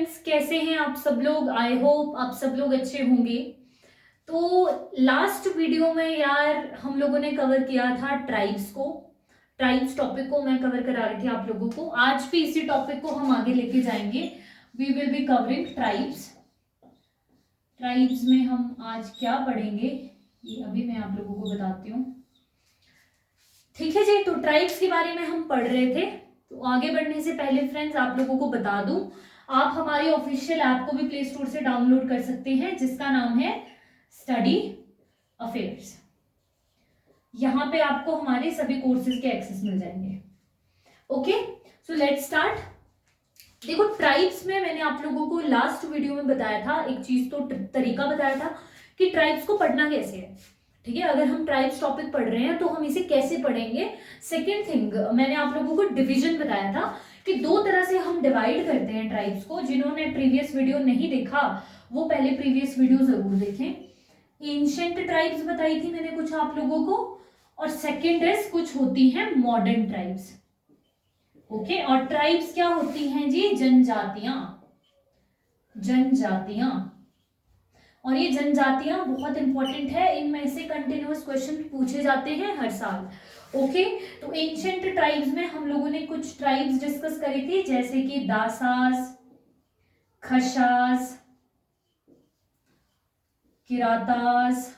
Friends, कैसे हैं आप सब लोग। आई होप आप सब लोग अच्छे होंगे। तो लास्ट वीडियो में यार हम लोगों ने कवर किया था ट्राइब्स को। ट्राइब्स टॉपिक को मैं कवर करा रही थी आप लोगों को। आज भी इसी टॉपिक को हम आगे लेके जाएंगे। We will be covering tribes. Tribes में हम आज क्या पढ़ेंगे ये अभी मैं आप लोगों को बताती हूँ। ठीक है जी, तो ट्राइब्स के बारे में हम पढ़ रहे थे। तो आगे बढ़ने से पहले फ्रेंड्स आप लोगों को बता दूं, आप हमारी ऑफिशियल ऐप को भी प्ले स्टोर से डाउनलोड कर सकते हैं जिसका नाम है स्टडी अफेयर्स। यहां पे आपको हमारे सभी कोर्सेज के एक्सेस मिल जाएंगे। Okay, so let's start. देखो, ट्राइब्स में मैंने आप लोगों को लास्ट वीडियो में बताया था एक चीज, तो तरीका बताया था कि ट्राइब्स को पढ़ना कैसे है। ठीक है, अगर हम ट्राइब्स टॉपिक पढ़ रहे हैं तो हम इसे कैसे पढ़ेंगे। सेकेंड थिंग, मैंने आप लोगों को डिवीजन बताया था कि दो तरह से हम डिवाइड करते हैं ट्राइब्स को। जिन्होंने प्रीवियस वीडियो नहीं देखा वो पहले प्रीवियस वीडियो जरूर देखें। एंशिएंट ट्राइब्स बताई थी मैंने कुछ आप लोगों को, और सेकेंड इज कुछ होती हैं मॉडर्न ट्राइब्स। ओके, और ट्राइब्स क्या होती हैं जी? जनजातियां। जनजातियां, और ये जनजातियां बहुत इंपॉर्टेंट है, इनमें से कंटिन्यूअस क्वेश्चन पूछे जाते हैं हर साल। ओके, तो एंशिएंट ट्राइब्स में हम लोगों ने कुछ ट्राइब्स डिस्कस करी थी, जैसे कि दासास, खशास, किरातास,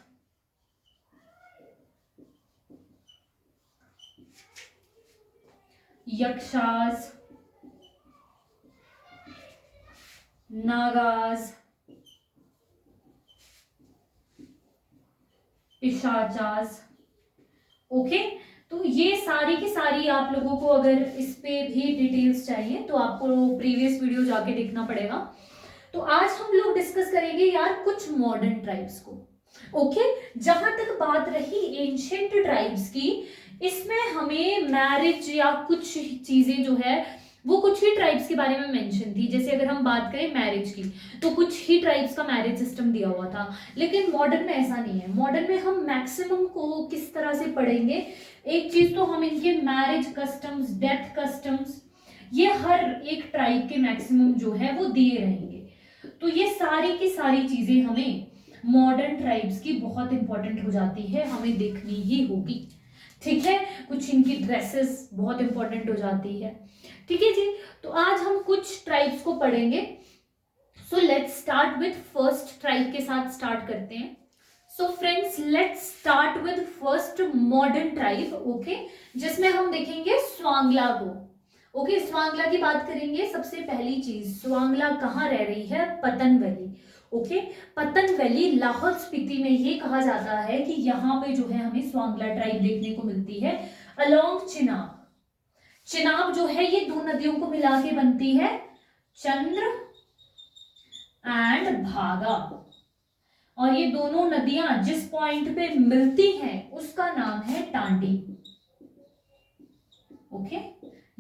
यक्षास, नागास, पिशाचास। ओके, तो ये सारी की सारी आप लोगों को अगर इस पे भी डिटेल्स चाहिए तो आपको प्रीवियस वीडियो जाके देखना पड़ेगा। तो आज हम लोग डिस्कस करेंगे यार कुछ मॉडर्न ट्राइब्स को। ओके, जहां तक बात रही एंशिएंट ट्राइब्स की, इसमें हमें मैरिज या कुछ चीजें जो है वो कुछ ही ट्राइब्स के बारे में मेंशन थी। जैसे अगर हम बात करें मैरिज की तो कुछ ही ट्राइब्स का मैरिज सिस्टम दिया हुआ था, लेकिन मॉडर्न में ऐसा नहीं है। मॉडर्न में हम मैक्सिमम को किस तरह से पढ़ेंगे, एक चीज तो हम इनके मैरिज कस्टम्स, डेथ कस्टम्स, ये हर एक ट्राइब के मैक्सिमम जो है वो दिए रहेंगे। तो ये सारी की सारी चीजें हमें मॉडर्न ट्राइब्स की बहुत इंपॉर्टेंट हो जाती है, हमें देखनी ही होगी। ठीक है, कुछ इनकी ड्रेसेस बहुत इंपॉर्टेंट हो जाती है। ठीक है जी, तो आज हम कुछ ट्राइब्स को पढ़ेंगे। So let's start with first tribe के साथ स्टार्ट करते हैं। So friends, let's start with first modern tribe. Okay, जिसमें हम देखेंगे स्वांगला को। ओके, स्वांगला की बात करेंगे। सबसे पहली चीज, स्वांगला कहाँ रह रही है? पतन वैली। ओके, पतन वैली लाहौल स्पीति में ये कहा जाता है कि यहाँ पे जो है हमें स्वांगला ट्राइब देखने को मिलती है अलोंग चिनाब। चिनाब जो है ये दो नदियों को मिला के बनती है, चंद्र एंड भागा। और ये दोनों नदियां जिस पॉइंट पे मिलती हैं उसका नाम है टांडी। ओके,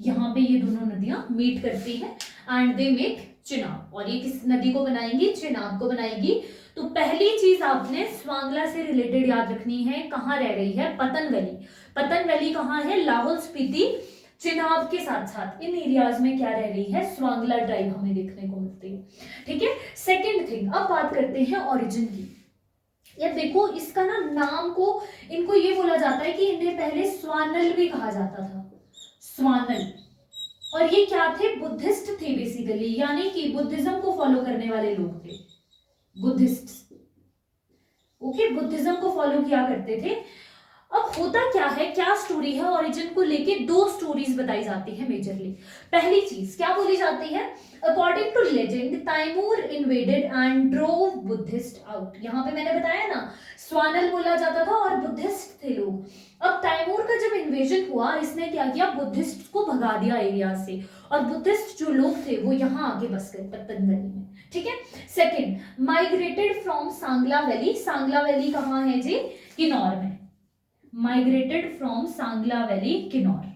यहां पे ये दोनों नदियां मीट करती हैं एंड दे मेक चिनाब। और ये किस नदी को बनाएंगी? चिनाब को बनाएगी। तो पहली चीज आपने स्वांगला से रिलेटेड याद रखनी है, कहां रह रही है? पतन वैली। पतन वैली कहां है? लाहौल स्पीति चिनाब के साथ साथ इन एरियाज में क्या रह रही है? स्वांगला ट्राइब हमें देखने को मिलती है। ठीक है, सेकेंड थिंग, अब बात करते हैं ओरिजिन की। यार देखो, इसका ना नाम को इनको ये बोला जाता है कि इन्हें पहले स्वानल भी कहा जाता था, स्वानल। और ये क्या थे? बुद्धिस्ट थे बेसिकली, यानी कि बुद्धिज्म को फॉलो करने वाले लोग थे, बुद्धिस्ट। ओके, बुद्धिज्म को फॉलो किया करते थे। अब होता क्या है, क्या स्टोरी है? ओरिजिन को लेके दो स्टोरीज बताई जाती है मेजरली। पहली चीज क्या बोली जाती है? According to legend Timur invaded and drove Buddhist out. यहाँ पे मैंने बताया ना, स्वानल बोला जाता था और बुद्धिस्ट थे लोग। अब तैमूर का जब इन्वेजन हुआ, इसने क्या किया? बुद्धिस्ट को भगा दिया एरिया से, और बुद्धिस्ट जो लोग थे वो यहाँ आके बस गए पतन वैली में। ठीक है, second, migrated from Sangla valley. Sangla valley कहाँ है जी? किन्नौर में। Migrated from Sangla valley, Kinnaur.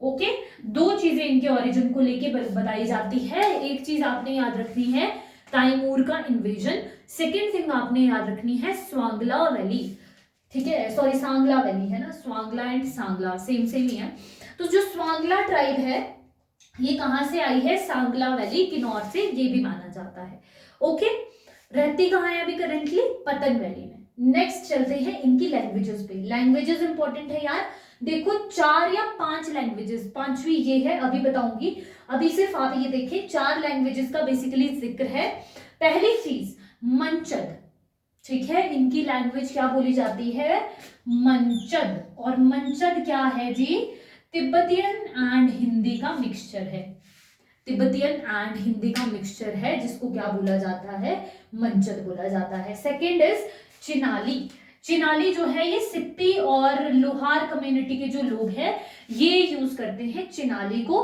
Okay, दो चीजें इनके ओरिजिन को लेके बताई जाती है। एक चीज आपने याद रखनी है, तैमूर का इन्वेजन। सेकेंड थिंग आपने याद रखनी है, स्वांगला वैली। ठीक है, सॉरी, सांगला वैली है ना, Swangla and Sangla same same ही है। तो जो स्वांगला ट्राइब है ये कहाँ से आई है? सांगला वैली किन्नौर से, ये भी माना जाता है। ओके, रहती कहाँ है अभी करेंटली? पतन वैली में। नेक्स्ट चलते हैं इनकी लैंग्वेजेस पे। लैंग्वेजेस इंपॉर्टेंट है यार, देखो 4 या 5 लैंग्वेजेस, 5वीं ये है, अभी बताऊंगी। अभी सिर्फ आप ये देखें 4 लैंग्वेजेस का बेसिकली जिक्र है। पहली चीज मंचद, ठीक है, इनकी लैंग्वेज क्या बोली जाती है? मंचद। और मंचद क्या है जी? तिब्बतियन एंड हिंदी का मिक्सचर है। तिब्बतियन एंड हिंदी का मिक्सचर है, जिसको क्या बोला जाता है? मंचद बोला जाता है। Second is चिनाली। चिनाली जो है ये सिप्पी और लोहार कम्युनिटी के जो लोग हैं ये यूज करते हैं चिनाली को।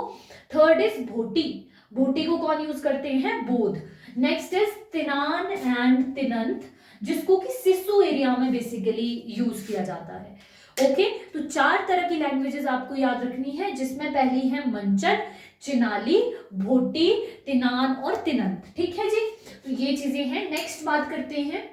Third is Bhoti. भोटी को कौन यूज करते हैं? बोध। नेक्स्ट इज तिनान एंड तिनंत, जिसको कि सिसु एरिया में बेसिकली यूज किया जाता है। ओके, तो 4 तरह की लैंग्वेजेस आपको याद रखनी है, जिसमें पहली है मंचद, चिनाली, भोटी, तिनान और तिनंत। ठीक है जी, तो ये चीजें हैं। नेक्स्ट बात करते हैं,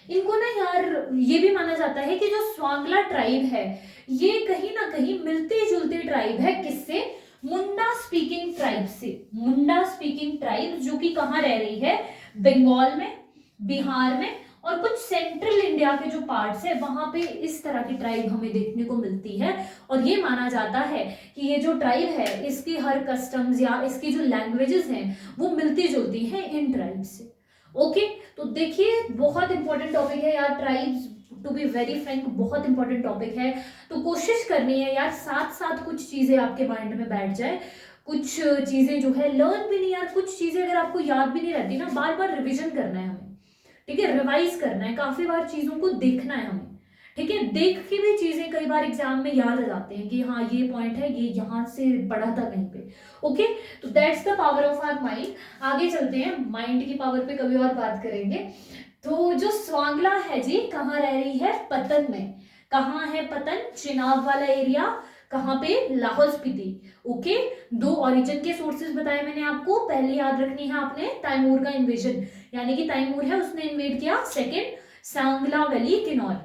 इनको ना यार ये भी माना जाता है कि जो स्वांगला ट्राइब है ये कहीं ना कहीं मिलते जुलते ट्राइब है। किससे? मुंडा स्पीकिंग ट्राइब से। मुंडा स्पीकिंग ट्राइब जो कि कहाँ रह रही है? बंगाल में, बिहार में और कुछ सेंट्रल इंडिया के जो पार्ट्स है वहां पे इस तरह की ट्राइब हमें देखने को मिलती है। और ये माना जाता है कि ये जो ट्राइब है इसकी हर कस्टम्स या इसकी जो लैंग्वेजेस हैं वो मिलती जुलती हैं इन ट्राइब से। ओके, तो देखिए बहुत इंपॉर्टेंट टॉपिक है यार tribes, to be very frank बहुत इंपॉर्टेंट टॉपिक है। तो कोशिश करनी है यार साथ साथ कुछ चीजें आपके माइंड में बैठ जाए, कुछ चीजें जो है लर्न भी नहीं यार, कुछ चीजें अगर आपको याद भी नहीं रहती ना, बार बार रिविजन करना है हमें, ठीक है, रिवाइज करना है, काफी बार चीजों को देखना है हमें, ठीक है। देख के भी चीजें कई बार एग्जाम में याद आ जाते हैं कि हाँ ये पॉइंट है, ये यहाँ से पढ़ा था कहीं पे। ओके, तो that's the power of our mind. आगे चलते हैं, माइंड की पावर पे कभी और बात करेंगे। तो जो स्वांगला है जी कहाँ रह रही है? पतन में। कहाँ है पतन? चिनाब वाला एरिया। कहाँ पे? लाहौल स्पीति। ओके, 2 ओरिजिन के सोर्सेज बताए मैंने आपको। पहले याद रखनी है आपने तैमूर का इन्वेजन, यानी कि तैमूर है उसने इन्वेड किया। सेकेंड सांगला वैली किन्नौर,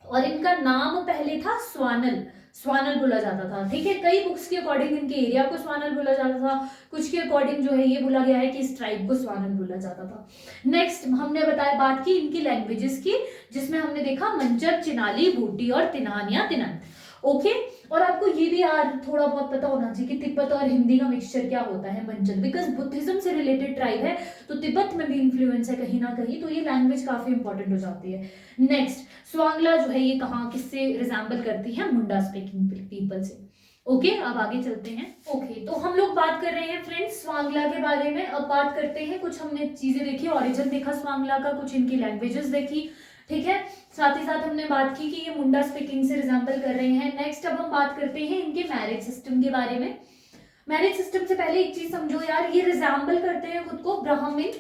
और इनका नाम पहले था स्वानल, स्वानल बोला जाता था, ठीक है। कई बुक्स के अकॉर्डिंग इनके एरिया को स्वानल बोला जाता था, कुछ के अकॉर्डिंग जो है ये बोला गया है कि इस ट्राइब को स्वानल बोला जाता था। नेक्स्ट हमने बताया बात की इनकी लैंग्वेजेस की, जिसमें हमने देखा मंचर, चिनाली, भूटी और तिनान या तिनंत। ओके, और आपको ये भी यार थोड़ा बहुत पता होना चाहिए कि तिब्बत और हिंदी का मिक्सचर क्या होता है मंचल, बिकॉज बुद्धिज्म से रिलेटेड ट्राइब है तो तिब्बत में भी इन्फ्लुएंस है कहीं ना कहीं, तो ये लैंग्वेज काफी इंपॉर्टेंट हो जाती है। नेक्स्ट स्वांगला जो है ये कहाँ किससे रिजेंबल करती है? मुंडा स्पीकिंग पीपल से। ओके, अब आगे चलते हैं। ओके, तो हम लोग बात कर रहे हैं फ्रेंड्स स्वांगला के बारे में। अब बात करते हैं, कुछ हमने चीजें देखी, ओरिजिन देखा स्वांगला का, कुछ इनकी लैंग्वेजेस देखी, ठीक है। साथ ही साथ हमने बात की कि ये मुंडा स्पीकिंग से रिजेंबल कर रहे हैं। नेक्स्ट अब हम बात करते हैं इनके मैरिज सिस्टम के बारे में। मैरिज सिस्टम से पहले एक चीज समझो यार, ये रिजेंबल करते हैं खुद को ब्राह्मण,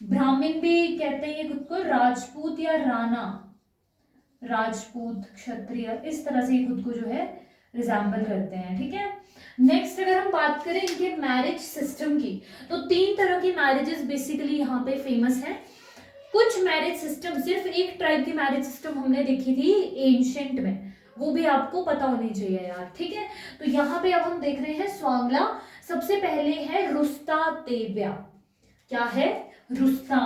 ब्राह्मण भी कहते हैं खुद को, राजपूत या राणा, राजपूत, क्षत्रिय, इस तरह से खुद को जो है रिजेंबल करते हैं, ठीक है। नेक्स्ट अगर हम बात करें इनके मैरिज सिस्टम की, तो 3 तरह की मैरिजेस बेसिकली यहाँ पे फेमस है। कुछ मैरिज सिस्टम, सिर्फ एक ट्राइब की मैरिज सिस्टम हमने देखी थी एंशिएंट में, वो भी आपको पता होनी चाहिए यार, ठीक है। तो यहाँ पे अब हम देख रहे हैं स्वांगला। सबसे पहले है रुस्ता ते ब्या। क्या है? रुस्ता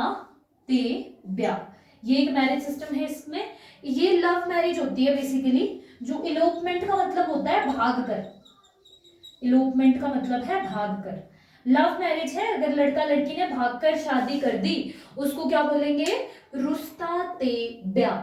ते ब्या, ये एक मैरिज सिस्टम है। इसमें ये लव मैरिज होती है बेसिकली, जो इलोपमेंट का मतलब होता है भाग कर, इलोपमेंट का मतलब है भाग कर। लव मैरिज है, अगर लड़का लड़की ने भागकर शादी कर दी उसको क्या बोलेंगे? रुस्ता ते ब्या,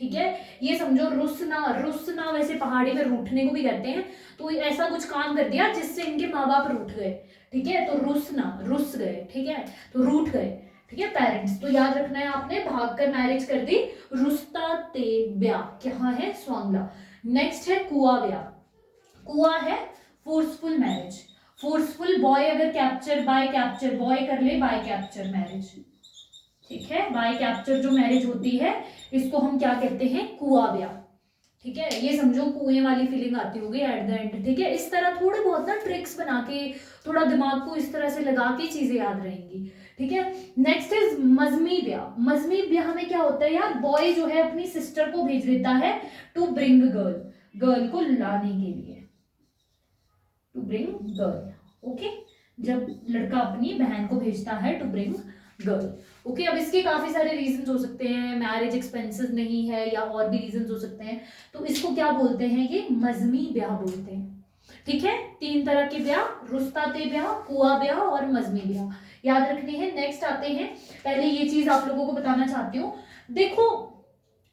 ठीक है। ये समझो रुसना, रुसना वैसे पहाड़ी में रूठने को भी कहते हैं, तो ऐसा कुछ काम कर दिया जिससे इनके माँ बाप रूठ गए, ठीक है, तो रुसना, रुस गए, ठीक है, तो रूठ गए, ठीक है, पेरेंट्स। तो याद रखना है आपने, भागकर मैरिज कर दी, रुस्ता ते ब्या, क्या है? स्वांगला। नेक्स्ट है कुआ ब्या। कुआ है फोर्सफुल मैरिज, फोर्सफुल बॉय अगर कैप्चर बाय कैप्चर बॉय कर ले, बाय कैप्चर मैरिज, ठीक है। बाय कैप्चर जो मैरिज होती है इसको हम क्या कहते हैं? कुआ ब्या, ठीक है। ये समझो कुएं वाली फीलिंग आती होगी एट द एंड, ठीक है। इस तरह थोड़े बहुत ना ट्रिक्स बना के, थोड़ा दिमाग को इस तरह से लगा के चीजें याद रहेंगी, ठीक है। नेक्स्ट इज मजमी ब्याह। मजमी ब्याह में क्या होता है यार? बॉय जो है अपनी सिस्टर को भेज देता है टू ब्रिंग गर्ल, गर्ल को लाने के लिए, टू ब्रिंग गर्ल। ओके, जब लड़का अपनी बहन को भेजता है टू ब्रिंग गर्ल। ओके, अब इसके काफी सारे रीजंस हो सकते हैं, मैरिज एक्सपेंसेस नहीं है या और भी रीजंस हो सकते हैं, तो इसको क्या बोलते हैं, ये मजमी ब्याह बोलते हैं। ठीक है, 3 तरह के ब्याह, रुस्ताते ब्याह, कुआ ब्याह और मजमी ब्याह, याद रखने हैं। नेक्स्ट आते हैं, पहले ये चीज आप लोगों को बताना चाहती हूँ। देखो,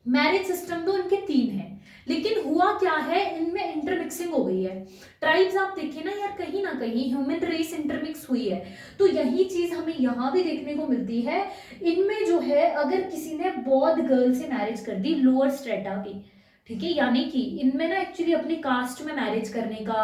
मैरिज सिस्टम तो इनके 3 हैं, लेकिन हुआ क्या है, इनमें इंटरमिक्सिंग हो गई है। ट्राइब्स आप देखें ना यार, कहीं ना कहीं ह्यूमन रेस इंटरमिक्स हुई है, तो यही चीज हमें यहाँ भी देखने को मिलती है। इनमें जो है, अगर किसी ने बौद्ध गर्ल से मैरिज कर दी, लोअर स्ट्रेटा की, ठीक है, यानी कि इनमें ना एक्चुअली अपनी कास्ट में मैरिज करने का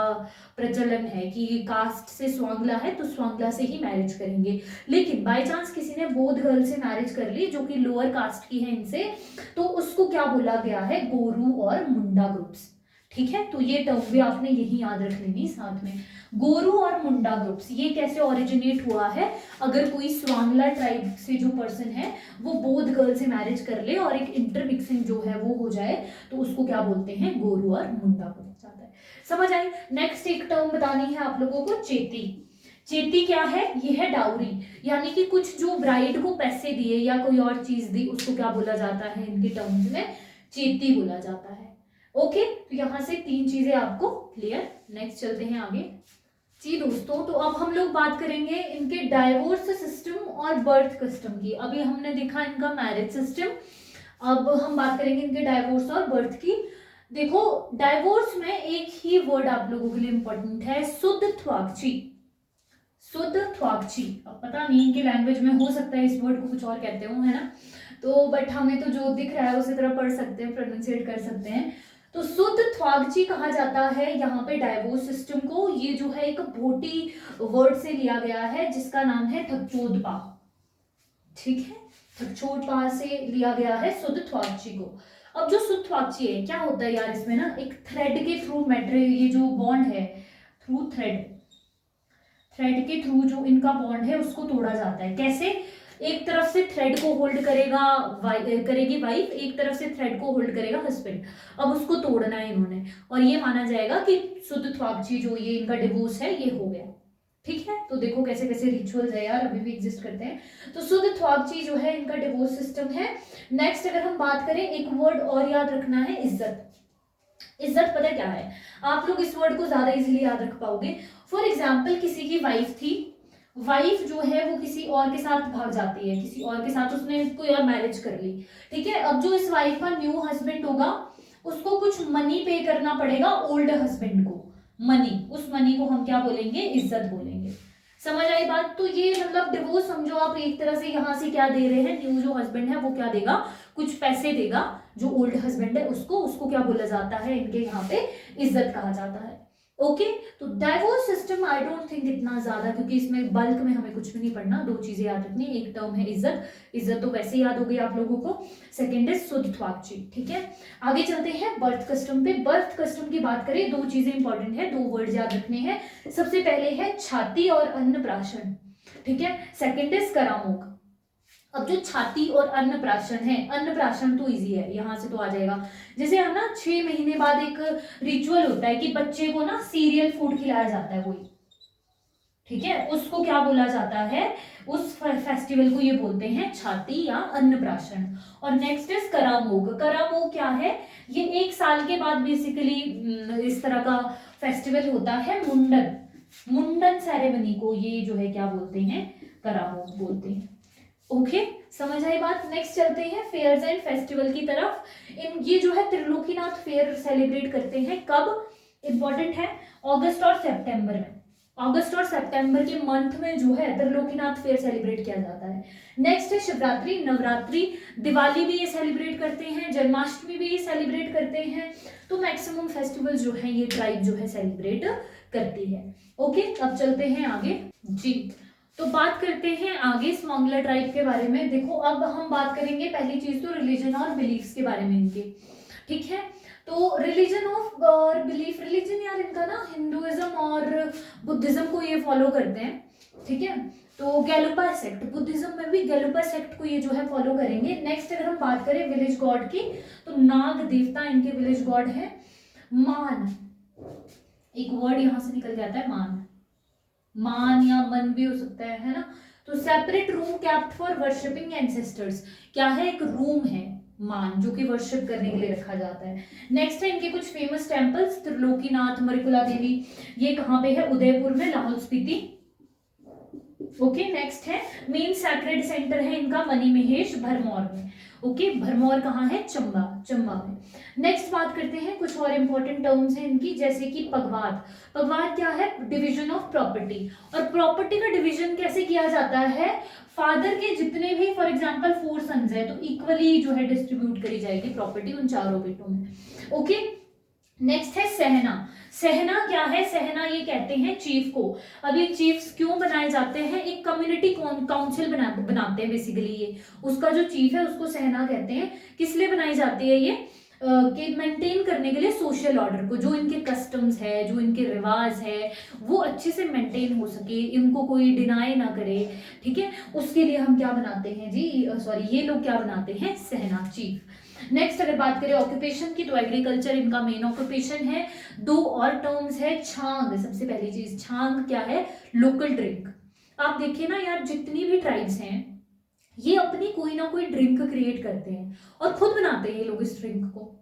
प्रचलन है कि कास्ट से स्वांगला है तो स्वांगला से ही मैरिज करेंगे। लेकिन बाय चांस किसी ने बौद्ध गर्ल से मैरिज कर ली जो कि लोअर कास्ट की है इनसे, तो उसको क्या बोला गया है, गोरू और मुंडा ग्रुप्स। ठीक है, तो ये टर्म भी आपने यही याद रख लेनी साथ में, गोरू और मुंडा ग्रुप्स। ये कैसे ओरिजिनेट हुआ है, अगर कोई स्वांगला ट्राइब से जो पर्सन है वो बौद्ध गर्ल से मैरिज कर ले और एक इंटरमिक्सिंग जो है वो हो जाए, तो उसको क्या बोलते हैं, गोरू और मुंडा बोला जाता है। समझ आई। नेक्स्ट एक टर्म बतानी है आप लोगों को, चेती। चेती क्या है, ये है डाउरी, यानी कि कुछ जो ब्राइड को पैसे दिए या कोई और चीज दी, उसको क्या बोला जाता है इनके टर्म्स में, चेती बोला जाता है। ओके, तो यहां से 3 चीजें आपको क्लियर। नेक्स्ट चलते हैं आगे जी दोस्तों। तो अब हम लोग बात करेंगे इनके डाइवोर्स सिस्टम और बर्थ कस्टम की। अभी हमने देखा इनका मैरिज सिस्टम, अब हम बात करेंगे इनके डाइवोर्स और बर्थ की। देखो, डाइवोर्स में एक ही वर्ड आप लोगों के लिए इंपॉर्टेंट है, शुद्ध थ्वाकची। शुद्ध थ्वाकची, अब पता नहीं इनकी लैंग्वेज में हो सकता है इस वर्ड को कुछ और कहते हो, है ना, तो बट हमें तो जो दिख रहा है उसी तरह पढ़ सकते हैं, प्रोनाउंसिएट कर सकते हैं। तो शुद्ध थ्वाकची कहा जाता है यहाँ पे डाइवोर्स सिस्टम को। ये जो है एक भोटी वर्ड से लिया गया है जिसका नाम है थकचोदपा। ठीक है, थकचोदपा से लिया गया है शुद्ध थ्वाकची को। अब जो शुद्ध थ्वाकची है, क्या होता है यार, इसमें ना एक थ्रेड के थ्रू मैट्रियल, ये जो बॉन्ड है थ्रू थ्रेड, थ्रेड के थ्रू जो इनका बॉन्ड है उसको तोड़ा जाता है। कैसे, एक तरफ से थ्रेड को होल्ड करेगी वाइफ, एक तरफ से थ्रेड को होल्ड करेगा हस्बैंड। अब उसको तोड़ना है इन्होंने, और ये माना जाएगा कि शुद्ध थ्वाकची जो ये इनका डिवोर्स है ये हो गया। ठीक है, तो देखो कैसे कैसे रिचुअल्स है यार, अभी भी एग्जिस्ट करते हैं। तो शुद्ध थ्वाकची जो है इनका डिवोर्स सिस्टम है। नेक्स्ट अगर हम बात करें, एक वर्ड और याद रखना है, इज्जत। इज्जत पता क्या है, आप लोग इस वर्ड को ज्यादा इजीली याद रख पाओगे। फॉर एग्जाम्पल, किसी की वाइफ थी, वाइफ जो है वो किसी और के साथ भाग जाती है, किसी और के साथ उसने कोई और मैरिज कर ली। ठीक है, अब जो इस वाइफ का न्यू हस्बैंड होगा उसको कुछ मनी पे करना पड़ेगा ओल्ड हस्बैंड को, मनी, उस मनी को हम क्या बोलेंगे, इज्जत बोलेंगे। समझ आई बात। तो ये मतलब डिवोर्स समझो आप एक तरह से, यहाँ से क्या दे रहे हैं, न्यू जो हस्बैंड है वो क्या देगा, कुछ पैसे देगा, जो ओल्ड हस्बैंड है उसको क्या बोला जाता है, इनके यहाँ पे इज्जत कहा जाता है। ओके, तो divorce system I don't think इतना ज्यादा, क्योंकि इसमें बल्क में हमें कुछ भी नहीं पढ़ना। 2 चीजें याद रखनी, एक टर्म है इज्जत, इज्जत तो वैसे याद हो गई आप लोगों को। सेकंड है शुद्ध थ्वाकची। ठीक है, आगे चलते हैं बर्थ कस्टम पे। बर्थ कस्टम की बात करें, 2 चीजें इंपॉर्टेंट है, 2 वर्ड याद रखने हैं। सबसे पहले है छाती और अन्नप्राशन। ठीक है, सेकंड है स्करामुक। अब जो छाती और अन्नप्राशन है, अन्नप्राशन तो इजी है, यहां से तो आ जाएगा। जैसे हम ना 6 महीने बाद एक रिचुअल होता है कि बच्चे को ना सीरियल फूड खिलाया जाता है कोई, ठीक है, उसको क्या बोला जाता है, उस फेस्टिवल को ये बोलते हैं छाती या अन्नप्राशन। और नेक्स्ट इज करामोग। करामोग क्या है, ये 1 साल के बाद बेसिकली इस तरह का फेस्टिवल होता है, मुंडन सेरेमनी को ये जो है क्या बोलते हैं, करामोग बोलते हैं। ओके, समझ आई बात। नेक्स्ट चलते हैं फेयर्स एंड फेस्टिवल की तरफ। ये जो है त्रिलोकीनाथ फेयर सेलिब्रेट करते हैं कब, इंपॉर्टेंट है, अगस्त और सितंबर में। अगस्त और सितंबर के मंथ में जो है त्रिलोकीनाथ फेयर सेलिब्रेट किया जाता है। नेक्स्ट है शिवरात्रि, नवरात्रि, दिवाली भी ये सेलिब्रेट करते हैं, जन्माष्टमी भी ये सेलिब्रेट करते हैं। तो मैक्सिमम फेस्टिवल जो है ये ट्राइब जो है सेलिब्रेट करती है। ओके, अब चलते हैं आगे जी। तो बात करते हैं आगे स्वांगला ट्राइब के बारे में। देखो, अब हम बात करेंगे पहली चीज तो रिलीजन और बिलीफ्स के बारे में इनके। ठीक है, तो रिलीजन और बिलीफ, रिलीजन यार इनका ना हिंदुइज्म और बुद्धिज्म को ये फॉलो करते हैं। ठीक है, तो गैलुपा सेक्ट, बुद्धिज्म में भी गैलुपा सेक्ट को ये जो है फॉलो करेंगे। नेक्स्ट अगर हम बात करें विलेज गॉड की, तो नाग देवता इनके विलेज गॉड है। मान, एक वर्ड यहां से निकल जाता है मान, मान या मन भी हो सकता है ना। तो separate room kept for worshipping ancestors, क्या है, एक रूम है मान जो कि वर्शिप करने के लिए रखा जाता है। नेक्स्ट है इनके कुछ फेमस टेम्पल्स, त्रिलोकीनाथ, मरिकुला देवी, ये कहाँ पे है, उदयपुर में, लाहौल स्पीति। ओके नेक्स्ट है मेन सैक्रेड सेंटर है इनका मणिमहेश भरमौर में। ओके भरमौर कहाँ है, चंबा, चंबा में। नेक्स्ट बात करते हैं कुछ और इंपॉर्टेंट टर्म्स हैं इनकी, जैसे कि पगवाद। पगवाद क्या है, डिवीजन ऑफ प्रॉपर्टी। और प्रॉपर्टी का डिवीजन कैसे किया जाता है, फादर के जितने भी फॉर एग्जांपल 4 सन्स है तो इक्वली जो है डिस्ट्रीब्यूट करी जाएगी प्रॉपर्टी उन चारों बेटों में। ओके नेक्स्ट है सहना। सहना क्या है, सहना ये कहते हैं चीफ को। अब ये चीफ्स क्यों बनाए जाते हैं, एक कम्युनिटी काउंसिल बनाते हैं बेसिकली, ये उसका जो चीफ है उसको सहना कहते हैं। किस लिए बनाई जाती है ये, कि मेंटेन करने के लिए सोशल ऑर्डर को, जो इनके कस्टम्स है, जो इनके रिवाज है वो अच्छे से मेंटेन हो सके, इनको कोई डिनाई ना करे, ठीक है, उसके लिए हम क्या बनाते हैं जी, सॉरी ये लोग क्या बनाते हैं, सहना, चीफ। नेक्स्ट अगर बात करें ऑक्यूपेशन की, तो एग्रीकल्चर इनका मेन ऑक्यूपेशन है। 2 और टर्म्स है, छांग, सबसे पहली चीज छांग क्या है, लोकल ड्रिंक। आप देखिए ना यार, जितनी भी ट्राइब्स हैं ये अपनी कोई ना कोई ड्रिंक क्रिएट करते हैं और खुद बनाते हैं ये लोग इस ड्रिंक को,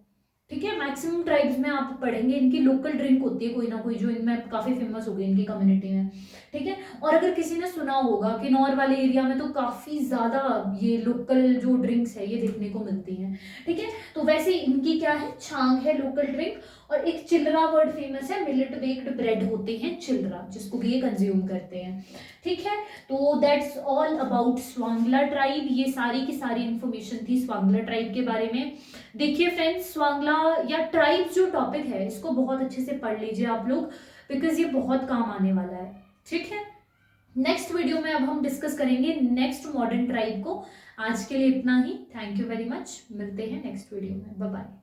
ठीक है। मैक्सिमम ट्राइब्स में आप पढ़ेंगे इनकी लोकल ड्रिंक होती है कोई ना कोई, जो इनमें काफी फेमस हो गई इनकी कम्युनिटी में, ठीक है। और अगर किसी ने सुना होगा किन्नौर वाले एरिया में तो काफी ज्यादा ये लोकल जो ड्रिंक्स है ये देखने को मिलती हैं, ठीक है। तो वैसे इनकी क्या है, छांग है लोकल ड्रिंक। और एक चिलरा वर्ड फेमस है, मिलेट बेक्ड ब्रेड होते हैं चिलरा, जिसको भी ये कंज्यूम करते हैं, ठीक है। तो that's all about Swangla tribe. ये सारी की सारी इंफॉर्मेशन थी स्वांगला ट्राइब के बारे में। देखिए फ्रेंड्स, स्वांगला या ट्राइब जो टॉपिक है इसको बहुत अच्छे से पढ़ लीजिए आप लोग, बिकॉज ये बहुत काम आने वाला है, ठीक है। नेक्स्ट वीडियो में अब हम डिस्कस करेंगे नेक्स्ट मॉडर्न ट्राइब को। आज के लिए इतना ही, थैंक यू वेरी मच, मिलते हैं नेक्स्ट वीडियो में, बाय बाय।